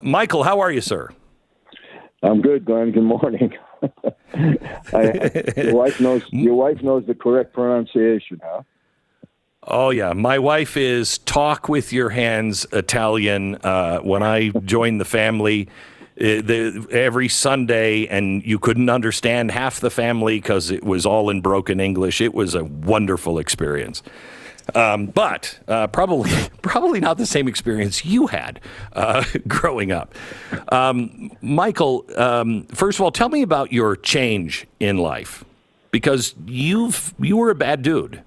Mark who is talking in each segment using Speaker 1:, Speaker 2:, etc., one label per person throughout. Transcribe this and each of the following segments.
Speaker 1: Michael, how are you, sir?
Speaker 2: I'm good, Glenn. Good morning. Your wife knows the correct pronunciation, huh?
Speaker 1: Oh, yeah. My wife is talk with your hands Italian. When I joined the family every Sunday, and you couldn't understand half the family because it was all in broken English. It was a wonderful experience. But probably not the same experience you had growing up. Michael, first of all, tell me about your change in life, because you were a bad dude.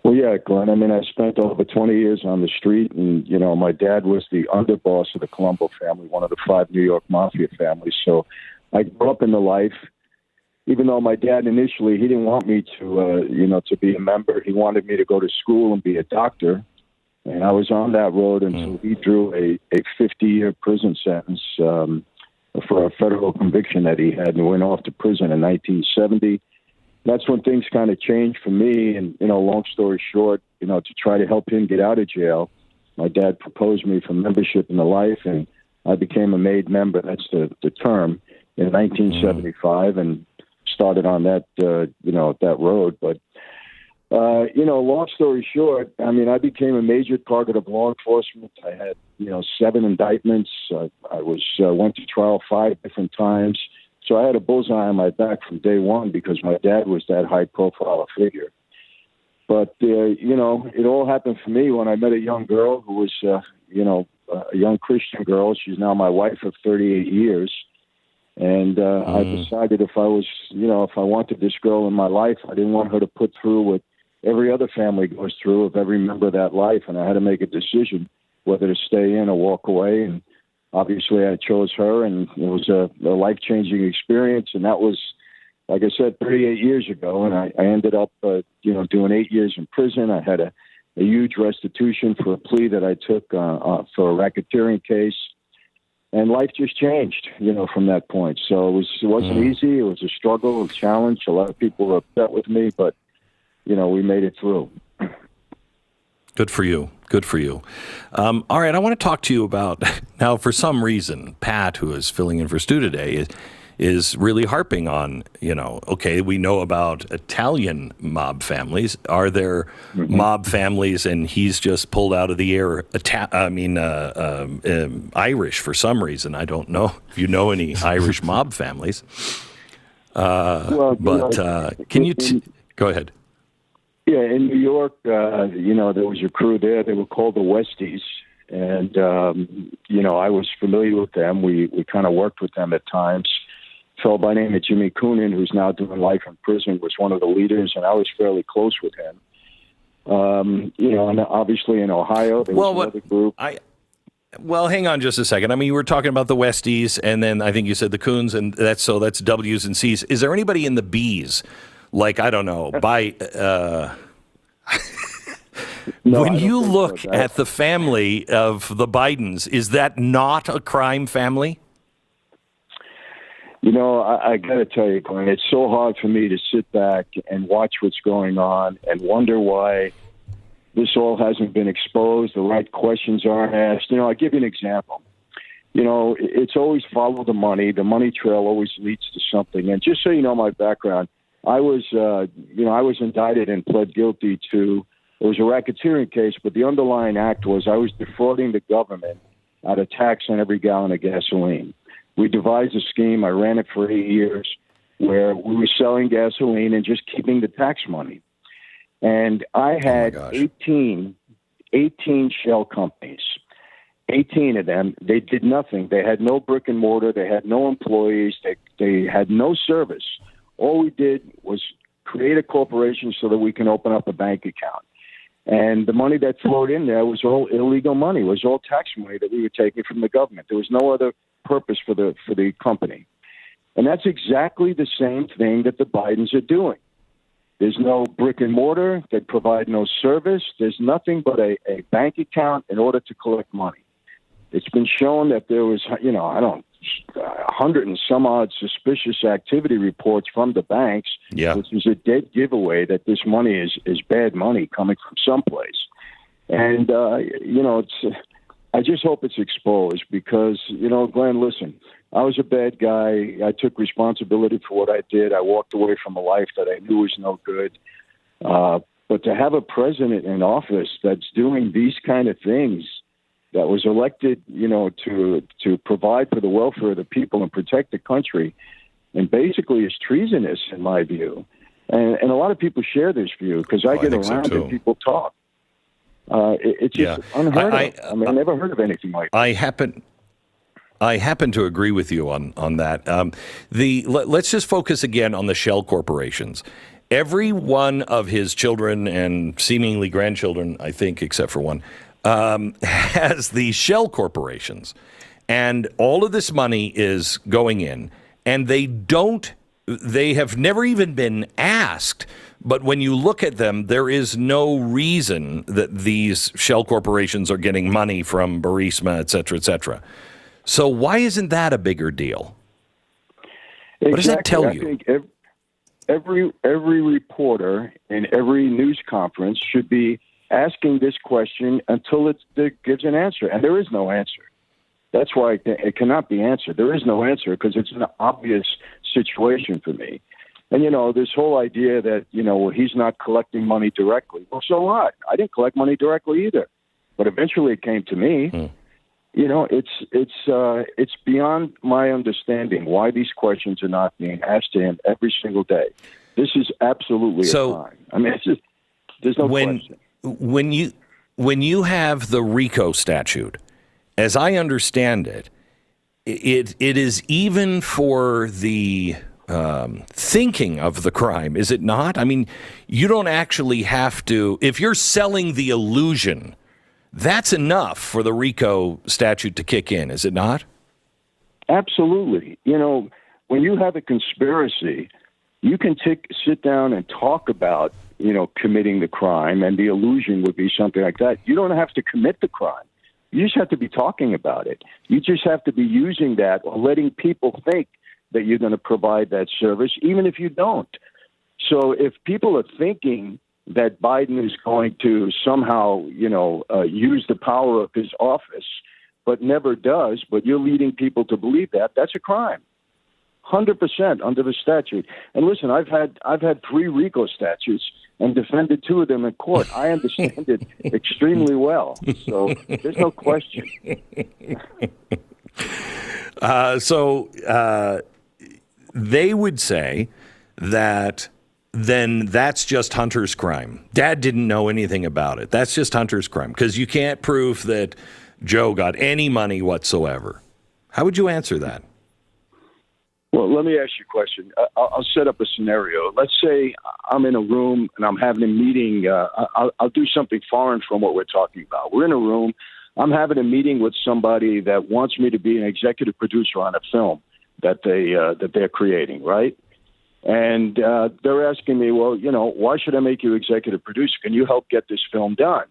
Speaker 2: Well, yeah, Glenn. I mean, I spent over 20 years on the street, and, my dad was the underboss of the Colombo family, one of the 5 New York mafia families. So I grew up in the life. Even though my dad initially, he didn't want me to be a member. He wanted me to go to school and be a doctor. And I was on that road until he drew a 50-year prison sentence for a federal conviction that he had, and went off to prison in 1970. That's when things kind of changed for me. And, long story short, to try to help him get out of jail, my dad proposed me for membership in the life, and I became a made member. That's the term, in 1975, and started on that, that road. But, long story short, I mean, I became a major target of law enforcement. I had, 7 indictments. I went to trial 5 different times. So I had a bullseye on my back from day one because my dad was that high-profile figure. But, it all happened for me when I met a young girl who was, a young Christian girl. She's now my wife of 38 years. And I decided if I wanted this girl in my life, I didn't want her to put through what every other family goes through of every member of that life. And I had to make a decision whether to stay in or walk away. And obviously I chose her, and it was a life-changing experience. And that was, like I said, 38 years ago. And I ended up, doing 8 years in prison. I had a huge restitution for a plea that I took for a racketeering case. And life just changed, from that point. So it wasn't easy. It was a struggle, a challenge. A lot of people were upset with me, but, we made it through.
Speaker 1: Good for you. Good for you. All right, I want to talk to you about, now for some reason, Pat, who is filling in for Stu today, is really harping on, okay, we know about Italian mob families. Are there mob families, and he's just pulled out of the air, Irish for some reason. I don't know if you know any Irish mob families. Can you go ahead?
Speaker 2: Yeah, in New York, there was a crew there. They were called the Westies. And, I was familiar with them. We kind of worked with them at times. A fellow by the name of Jimmy Coonan, who's now doing life in prison, was one of the leaders, and I was fairly close with him. And obviously in Ohio, there was another group.
Speaker 1: Well, hang on just a second. I mean, you were talking about the Westies, and then I think you said the Coons, and that's W's and C's. Is there anybody in the B's? Like, I don't know, when you look at the family of the Bidens, is that not a crime family?
Speaker 2: I got to tell you, Glenn, it's so hard for me to sit back and watch what's going on and wonder why this all hasn't been exposed, the right questions aren't asked. I'll give you an example. It's always follow the money. The money trail always leads to something. And just so you know my background, I was indicted and pled guilty to, it was a racketeering case, but the underlying act was I was defrauding the government out of tax on every gallon of gasoline. We devised a scheme. I ran it for 8 years where we were selling gasoline and just keeping the tax money. And I had 18 shell companies, 18 of them. They did nothing. They had no brick and mortar. They had no employees. They had no service. All we did was create a corporation so that we can open up a bank account. And the money that flowed in there was all illegal money. It was all tax money that we were taking from the government. There was no other purpose for the company. And that's exactly the same thing that the Bidens are doing. There's no brick and mortar. They provide no service. There's nothing but a bank account in order to collect money. It's been shown that there was, 100 and some odd suspicious activity reports from the banks, which is a dead giveaway that this money is bad money coming from someplace. And, I just hope it's exposed because, Glenn, listen, I was a bad guy. I took responsibility for what I did. I walked away from a life that I knew was no good. But to have a president in office that's doing these kind of things, that was elected, to provide for the welfare of the people and protect the country, and basically is treasonous in my view. And a lot of people share this view because I get around and people talk. It's just unheard of. I never heard of anything like that.
Speaker 1: I happen to agree with you on that. Let's just focus again on the shell corporations. Every one of his children and seemingly grandchildren, I think, except for one, has these shell corporations. And all of this money is going in, and they have never even been asked. But when you look at them, there is no reason that these shell corporations are getting money from Burisma, et cetera, et cetera. So why isn't that a bigger deal?
Speaker 2: Exactly.
Speaker 1: What does that tell you?
Speaker 2: I think every reporter in every news conference should be asking this question until it gives an answer. And there is no answer. That's why it cannot be answered. There is no answer because it's an obvious situation for me. And, this whole idea that, he's not collecting money directly. Well, so what? I didn't collect money directly either. But eventually it came to me. It's beyond my understanding why these questions are not being asked to him every single day. This is absolutely a crime. I mean, it's just, there's no question.
Speaker 1: When you have the RICO statute, as I understand it, it is even for the thinking of the crime, is it not? I mean, you don't actually have to, if you're selling the illusion, that's enough for the RICO statute to kick in, is it not?
Speaker 2: Absolutely. When you have a conspiracy, you can sit down and talk about, committing the crime, and the illusion would be something like that. You don't have to commit the crime. You just have to be talking about it. You just have to be using that or letting people think that you're going to provide that service, even if you don't. So if people are thinking that Biden is going to somehow, use the power of his office, but never does, but you're leading people to believe that, that's a crime. 100% under the statute. And listen, I've had 3 RICO statutes and defended 2 of them in court. I understand it extremely well. So there's no question.
Speaker 1: They would say that then that's just Hunter's crime. Dad didn't know anything about it. That's just Hunter's crime because you can't prove that Joe got any money whatsoever. How would you answer that?
Speaker 2: Well, let me ask you a question. I'll set up a scenario. Let's say I'm in a room and I'm having a meeting. I'll do something foreign from what we're talking about. We're in a room. I'm having a meeting with somebody that wants me to be an executive producer on a film that they're creating, right? And they're asking me, well, why should I make you executive producer? Can you help get this film done?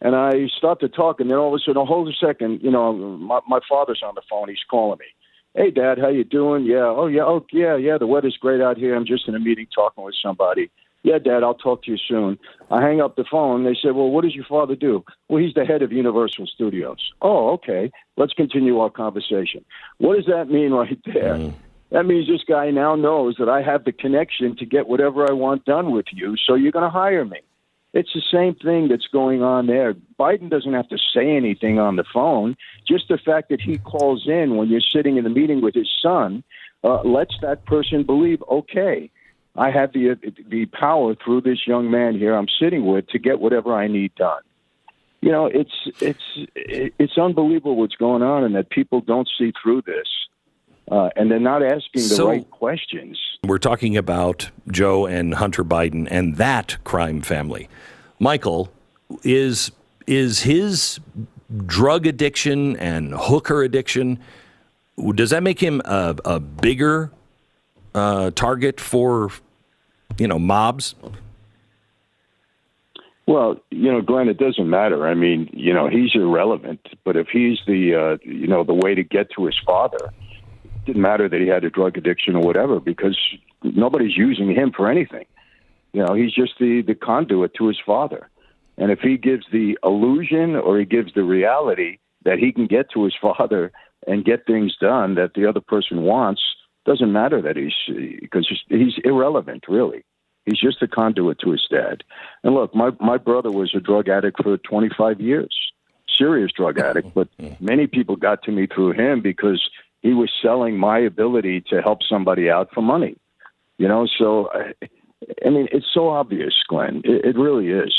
Speaker 2: And I start to talk, and then all of a sudden, hold a second, my father's on the phone. He's calling me. Hey, Dad, how you doing? Yeah. Oh, yeah. The weather's great out here. I'm just in a meeting talking with somebody. Yeah, Dad, I'll talk to you soon. I hang up the phone. They said, well, what does your father do? Well, he's the head of Universal Studios. Oh, okay. Let's continue our conversation. What does that mean right there? That means this guy now knows that I have the connection to get whatever I want done with you, so you're going to hire me. It's the same thing that's going on there. Biden doesn't have to say anything on the phone. Just the fact that he calls in when you're sitting in the meeting with his son lets that person believe, okay, I have the power through this young man here I'm sitting with to get whatever I need done. It's unbelievable what's going on, and that people don't see through this. And they're not asking the right questions.
Speaker 1: We're talking about Joe and Hunter Biden and that crime family. Michael, is his drug addiction and hooker addiction, does that make him a bigger target for, mobs?
Speaker 2: Well, Glenn, it doesn't matter. I mean, he's irrelevant. But if he's the way to get to his father, didn't matter that he had a drug addiction or whatever, because nobody's using him for anything. He's just the conduit to his father. And if he gives the illusion or he gives the reality, that he can get to his father and get things done that the other person wants, doesn't matter that because he's irrelevant, really. He's just a conduit to his dad. And look, my brother was a drug addict for 25 years, serious drug addict, but many people got to me through him because he was selling my ability to help somebody out for money. So, I mean, it's so obvious, Glenn. It really is.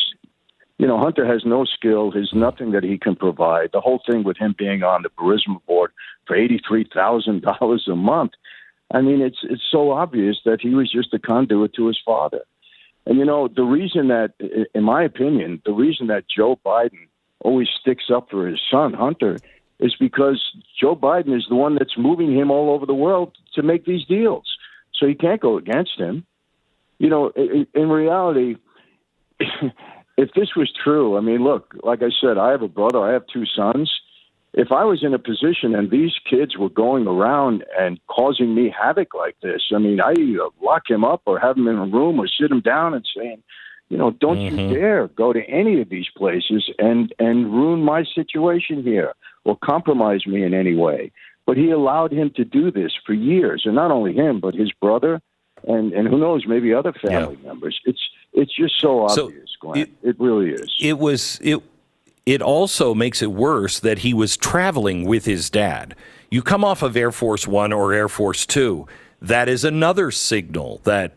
Speaker 2: Hunter has no skill. There's nothing that he can provide. The whole thing with him being on the Burisma board for $83,000 a month, I mean, it's so obvious that he was just a conduit to his father. And, the reason that, in my opinion, the reason that Joe Biden always sticks up for his son, Hunter, is because Joe Biden is the one that's moving him all over the world to make these deals. So he can't go against him. In reality, if this was true, I mean, look, like I said, I have a brother, I have two sons. If I was in a position and these kids were going around and causing me havoc like this, I mean, I either lock him up or have him in a room or sit him down and saying, don't you dare go to any of these places and ruin my situation here or compromise me in any way. But he allowed him to do this for years, and not only him, but his brother, and who knows, maybe other family members. It's just so obvious, Glenn. It really is.
Speaker 1: It also makes it worse that he was traveling with his dad. You come off of Air Force One or Air Force Two, that is another signal that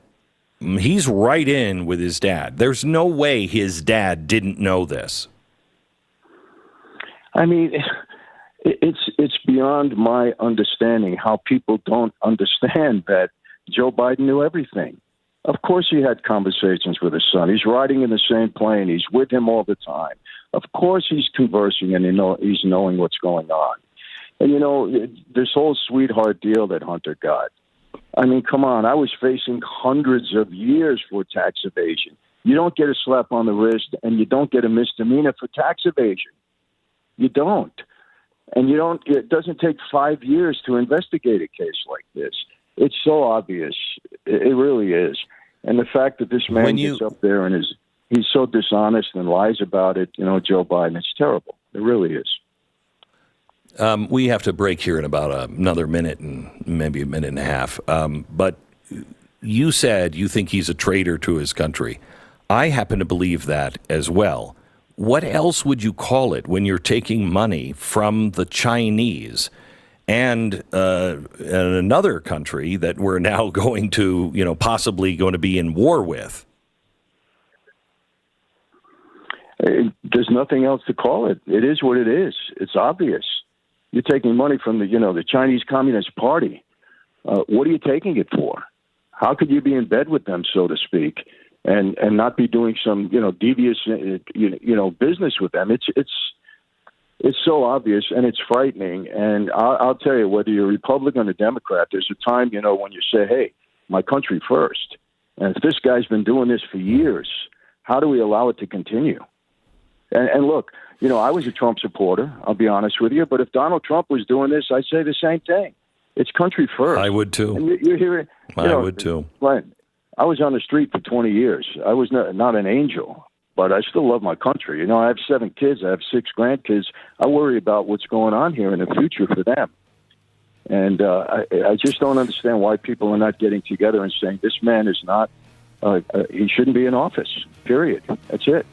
Speaker 1: he's right in with his dad. There's no way his dad didn't know this.
Speaker 2: I mean, it's beyond my understanding how people don't understand that Joe Biden knew everything. Of course he had conversations with his son. He's riding in the same plane. He's with him all the time. Of course he's conversing and he's knowing what's going on. And, this whole sweetheart deal that Hunter got, I mean, come on, I was facing hundreds of years for tax evasion. You don't get a slap on the wrist and you don't get a misdemeanor for tax evasion. You don't. And it doesn't take 5 years to investigate a case like this. It's so obvious. It really is. And the fact that this man gets up there and he's so dishonest and lies about it, Joe Biden, it's terrible. It really is.
Speaker 1: We have to break here in about another minute and maybe a minute and a half. But you said you think he's a traitor to his country. I happen to believe that as well. What else would you call it when you're taking money from the Chinese and another country that we're now going to, possibly going to be in war with?
Speaker 2: There's nothing else to call it. It is what it is. It's obvious. You're taking money from the Chinese Communist Party. What are you taking it for? How could you be in bed with them, so to speak, and not be doing some devious business with them? It's so obvious and it's frightening. And I'll tell you, whether you're Republican or Democrat, there's a time when you say, "Hey, my country first." And if this guy's been doing this for years, how do we allow it to continue? And look, I was a Trump supporter, I'll be honest with you, but if Donald Trump was doing this, I'd say the same thing. It's country first.
Speaker 1: I would too.
Speaker 2: And you're hearing,
Speaker 1: I would too.
Speaker 2: Glenn, I was on the street for 20 years. I was not an angel, but I still love my country. I have 7 kids. I have 6 grandkids. I worry about what's going on here in the future for them. And I just don't understand why people are not getting together and saying this man is not, he shouldn't be in office, period. That's it.